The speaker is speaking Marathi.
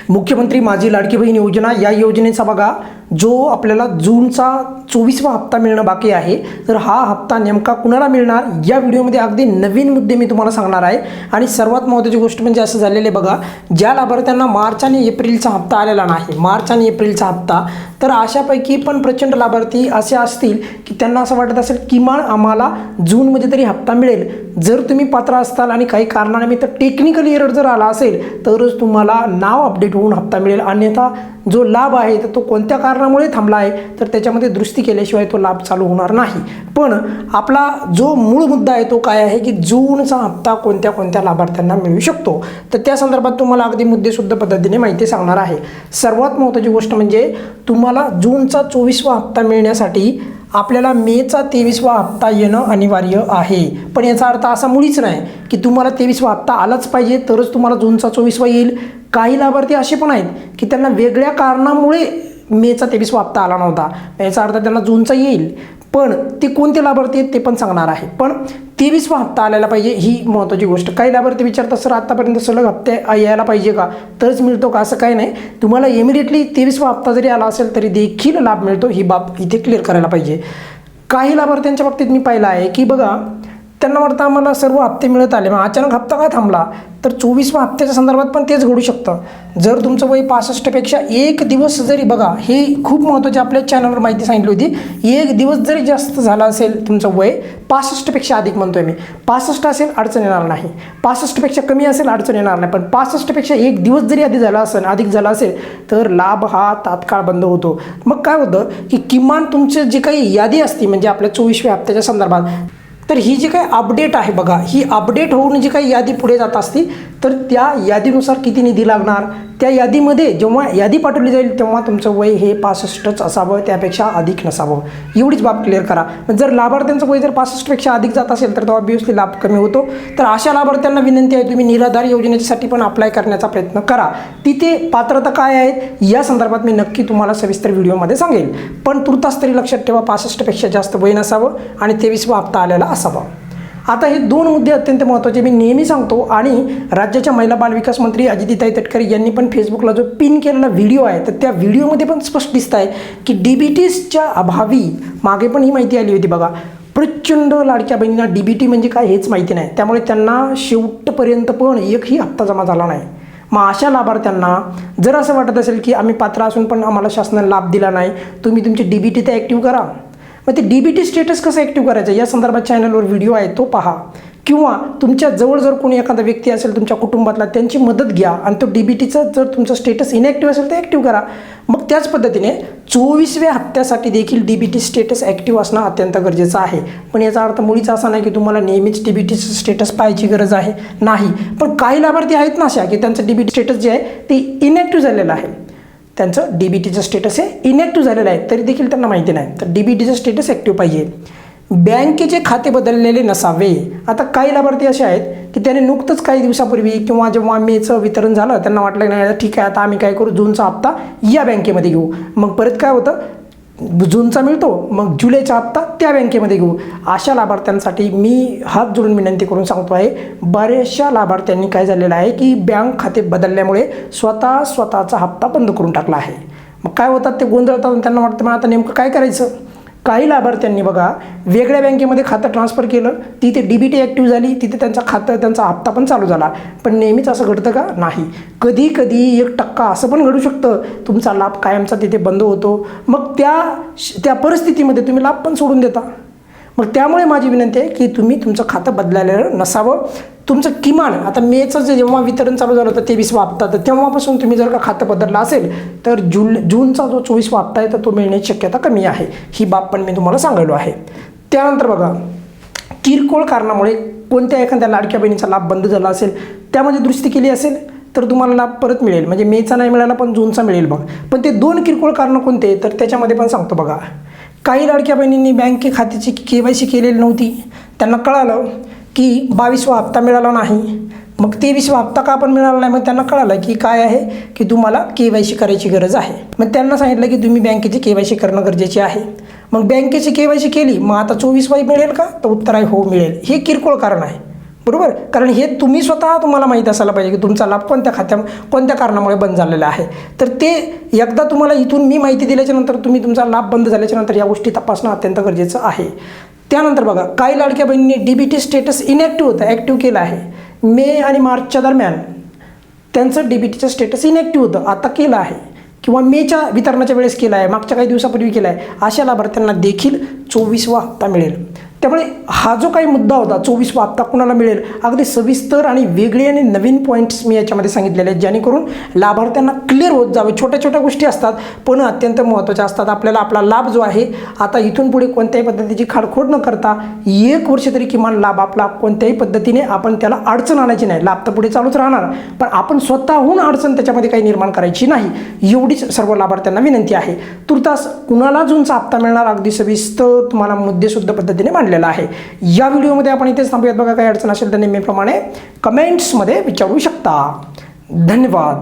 मुख्यमंत्री माझी लाडकी बहीण योजना या योजनेचा बघा जो आपल्याला जूनचा 24वा हप्ता मिळणं बाकी आहे, तर हा हप्ता नेमका कुणाला मिळणार या व्हिडिओमध्ये अगदी नवीन मुद्दे मी तुम्हाला सांगणार आहे। आणि सर्वात महत्त्वाची गोष्ट म्हणजे असं झालेले बघा, ज्या लाभार्थ्यांना मार्च आणि एप्रिलचा हप्ता आलेला नाही, मार्च आणि एप्रिलचा हप्ता, तर अशापैकी पण प्रचंड लाभार्थी असे असतील की त्यांना असं वाटत असेल किमान आम्हाला जूनमध्ये तरी हप्ता मिळेल। जर तुम्ही पात्र असताल आणि काही कारणानिमित्त टेक्निकल एरर जर आला असेल तरच तुम्हाला नाव अपडेट होऊन हप्ता मिळेल, अन्यथा जो लाभ आहे तर तो कोणत्या कारणामुळे थांबला आहे तर त्याच्यामध्ये दुरुस्ती केल्याशिवाय तो लाभ चालू होणार नाही। पण आपला जो मूळ मुद्दा आहे तो काय आहे की जूनचा हप्ता कोणत्या कोणत्या लाभार्थ्यांना मिळू शकतो, तर त्या संदर्भात तुम्हाला अगदी मुद्देशुद्ध पद्धतीने माहिती सांगणार आहे। सर्वात महत्त्वाची गोष्ट म्हणजे तुम्हाला जूनचा 24वा हप्ता मिळण्यासाठी आपल्याला मेचा 23वा हप्ता येणं अनिवार्य आहे। पण याचा अर्थ असा मुळीच नाही की तुम्हाला 23वा हप्ता आलाच पाहिजे तरच तुम्हाला जूनचा 24वा येईल। काही लाभार्थी असे पण आहेत की त्यांना वेगळ्या कारणामुळे मेचा 23वा हप्ता आला नव्हता, याचा अर्थ त्यांना जूनचा येईल, पण ते कोणते लाभार्थी आहेत ते पण सांगणार आहे। पण 23वा हप्ता आलेला पाहिजे ही महत्त्वाची गोष्ट। काही लाभार्थी विचारतात सर आतापर्यंत सलग हप्ते यायला पाहिजे का, तरच मिळतो का, असं काही नाही। तुम्हाला इमिडिएटली 23वा हप्ता जरी आला असेल तरी देखील लाभ मिळतो, ही बाब इथे क्लिअर करायला पाहिजे। काही लाभार्थ्यांच्या बाबतीत मी पाहिलं आहे की बघा त्यांना वाटतं आम्हाला सर्व हप्ते मिळत आले, मग अचानक हप्ता काय थांबला, तर 24वा हप्त्याच्या संदर्भात पण तेच घडू शकतं। जर तुमचं वय 65पेक्षा एक दिवस जरी, बघा हे खूप महत्त्वाची आपल्या चॅनलवर माहिती सांगितली होती, एक दिवस जरी जास्त झाला असेल तुमचं वय 65पेक्षा अधिक म्हणतोय मी, 65 असेल अडचण येणार नाही, 65पेक्षा कमी असेल अडचण येणार नाही, पण 65पेक्षा एक दिवस जरी अधिक झाला असेल तर लाभ हा तात्काळ बंद होतो। मग काय होतं की किमान तुमचं जी काही यादी असते म्हणजे आपल्या 24व्या हप्त्याच्या संदर्भात, तर ही जी काही अपडेट आहे बघा, ही अपडेट होऊन जी काही यादी पुढे जात असती तर त्या यादीनुसार किती निधी लागणार, त्या यादीमध्ये जेव्हा यादी पाठवली जाईल तेव्हा तुमचं वय हे 65च असावं, त्यापेक्षा अधिक नसावं, एवढीच बाब क्लिअर करा। जर लाभार्थ्यांचं वय जर 65पेक्षा अधिक जात असेल तर ऑब्व्हियसली लाभ कमी होतो। तर अशा लाभार्थ्यांना विनंती आहे तुम्ही निराधार योजनेसाठी पण अप्लाय करण्याचा प्रयत्न करा, तिथे पात्रता काय आहेत या संदर्भात मी नक्की तुम्हाला सविस्तर व्हिडिओमध्ये सांगेल। पण तुर्तास तरी लक्षात ठेवा 65पेक्षा जास्त वय नसावं आणि 23वा हप्ता आलेला असावा। आता हे दोन मुद्दे अत्यंत महत्त्वाचे मी नेहमी सांगतो, आणि राज्याच्या महिला बालविकास मंत्री अदितीताई तटकरे यांनी पण फेसबुकला जो पिन केलेला व्हिडिओ आहे तर त्या व्हिडिओमध्ये पण स्पष्ट दिसत आहे की DBTच्या अभावी, मागे पण ही माहिती आली होती बघा, प्रचंड लाडक्या बहिणींना DBT म्हणजे काय हेच माहिती नाही, त्यामुळे त्यांना शेवटपर्यंत पण एकही हप्ता जमा झाला नाही। मग अशा लाभार्थ्यांना जर असं वाटत असेल की आम्ही पात्र असून पण आम्हाला शासनाने लाभ दिला नाही, तुम्ही तुमची DBT तर ॲक्टिव्ह करा। मग ते DBT स्टेटस कसं ॲक्टिव्ह करायचं या संदर्भात चॅनलवर व्हिडिओ आहे तो पहा, किंवा तुमच्या जवळ जर कोणी एखादा व्यक्ती असेल तुमच्या कुटुंबातला त्यांची मदत घ्या आणि तो DBTचं जर तुमचं स्टेटस इनॅक्टिव्ह असेल तर ॲक्टिव्ह करा। मग त्याच पद्धतीने 24व्या हप्त्यासाठी देखील DBT स्टेटस ॲक्टिव्ह असणं अत्यंत गरजेचं आहे। पण याचा अर्थ मुळीच असा नाही की तुम्हाला नेहमीच DBTचं स्टेटस पाहायची गरज आहे, नाही। पण काही लाभार्थी आहेत ना अशा की त्यांचं DBT स्टेटस जे आहे ते इनॅक्टिव्ह झालेलं आहे, त्यांचं DBTचं स्टेटस हे इनॅक्टिव्ह झालेलं आहे तरी देखील त्यांना माहिती नाही, तर DBTचं स्टेटस ॲक्टिव्ह पाहिजे। बँकेचे खाते बदललेले नसावे। आता काही लाभार्थी असे आहेत की त्याने नुकतंच काही दिवसापूर्वी किंवा जेव्हा मेचं वितरण झालं त्यांना वाटलं नाही ठीक आहे आता आम्ही काय करू, जूनचा हप्ता या बँकेमध्ये घेऊ, मग परत काय होतं जूनचा मिळतो मग जुलैचा हप्ता त्या बँकेमध्ये घेऊ। अशा लाभार्थ्यांसाठी मी हात जोडून विनंती करून सांगतो आहे, बऱ्याचशा लाभार्थ्यांनी काय झालेलं आहे की बँक खाते बदलल्यामुळे स्वतःचा हप्ता बंद करून टाकला आहे। मग काय होतात ते गोंधळतात आणि त्यांना वाटतं मग आता नेमकं काय करायचं। काही लाभार्थ्यांनी बघा वेगळ्या बँकेमध्ये खातं ट्रान्सफर केलं, तिथे DBT ॲक्टिव्ह झाली, तिथे त्यांचा हप्ता पण चालू झाला। पण नेहमीच असं घडतं का, नाही। कधी कधी 1% असं पण घडू शकतं तुमचा लाभ कायमचा तिथे बंद होतो, मग त्या परिस्थितीमध्ये तुम्ही लाभ पण सोडून देता। मग त्यामुळे माझी विनंती आहे की तुम्ही तुमचं खातं बदलायला नसावं। तुमचं किमान आता मेचं जेव्हा वितरण चालू झालं होतं 23वा हप्ता, तर तेव्हापासून तुम्ही जर का खातं बदललं असेल तर जूनचा जो 24वा हप्ता आहे तर तो मिळण्याची शक्यता कमी आहे, ही बाब पण मी तुम्हाला सांगितलो आहे। त्यानंतर बघा किरकोळ कारणामुळे कोणत्या एखाद्या लाडक्या बहिणीचा लाभ बंद झाला असेल, त्यामध्ये दुरुस्ती केली असेल तर तुम्हाला लाभ परत मिळेल, म्हणजे मेचा नाही मिळाला पण जूनचा मिळेल बघ। पण ते दोन किरकोळ कारणं कोणते तर त्याच्यामध्ये पण सांगतो बघा। काही लाडक्या बहिणींनी बँके खात्याची KYC केलेली नव्हती, त्यांना कळालं की 22वा हप्ता मिळाला नाही, मग 23वा हप्ता का पण मिळाला नाही, मग त्यांना कळालं की काय आहे की तुम्हाला KYC करायची गरज आहे। मग त्यांना सांगितलं की तुम्ही बँकेची KYC करणं गरजेचे आहे। मग बँकेची KYC केली, मग आता 24वाही मिळेल का, तर उत्तर आहे हो मिळेल। हे किरकोळ कारण आहे, बरोबर, कारण हे तुम्ही स्वतः तुम्हाला माहीत असायला पाहिजे की तुमचा लाभ कोणत्या कारणामुळे बंद झालेला आहे. तर ते एकदा तुम्हाला इथून मी माहिती दिल्याच्यानंतर तुम्ही तुमचा लाभ बंद झाल्याच्यानंतर या गोष्टी तपासणं अत्यंत गरजेचं आहे. त्यानंतर बघा, काही लाडक्या बहिणींनी DBT स्टेटस इनॅक्टिव्ह होतं, ॲक्टिव्ह केलं आहे. मे आणि मार्चच्या दरम्यान त्यांचं DBTचं स्टेटस इनॅक्टिव्ह होतं, आता केलं आहे, किंवा मेच्या वितरणाच्या वेळेस केलं आहे, मागच्या काही दिवसापूर्वी केला आहे. अशा लाभार्थ्यांना देखील 24वा हप्ता मिळेल. त्यामुळे हा जो काही मुद्दा होता 24वा हप्ता कुणाला मिळेल, अगदी सविस्तर आणि वेगळे आणि नवीन पॉईंट्स मी याच्यामध्ये सांगितलेले आहेत, जेणेकरून लाभार्थ्यांना क्लिअर होत जावे. छोट्या छोट्या गोष्टी असतात पण अत्यंत महत्त्वाच्या असतात. आपल्याला आपला लाभ जो आहे आता इथून पुढे कोणत्याही पद्धतीची खाडखोड न करता 1 वर्ष तरी किमान लाभ आपला कोणत्याही पद्धतीने आपण त्याला अडचण आणायची नाही. लाभ तर पुढे चालूच राहणार, पण आपण स्वतःहून अडचण त्याच्यामध्ये काही निर्माण करायची नाही, एवढीच सर्व लाभार्थ्यांना विनंती आहे. तुर्तास कुणाला जूनचा हप्ता मिळणार, अगदी सविस्तर तुम्हाला मुद्देशुद्ध पद्धतीने मांडलेला आहे. या व्हिडिओमध्ये आपण इथेच थांबूयात. बघा, काही अडचण असेल तर नेहमीप्रमाणे कमेंट्समध्ये विचारू शकता. धन्यवाद.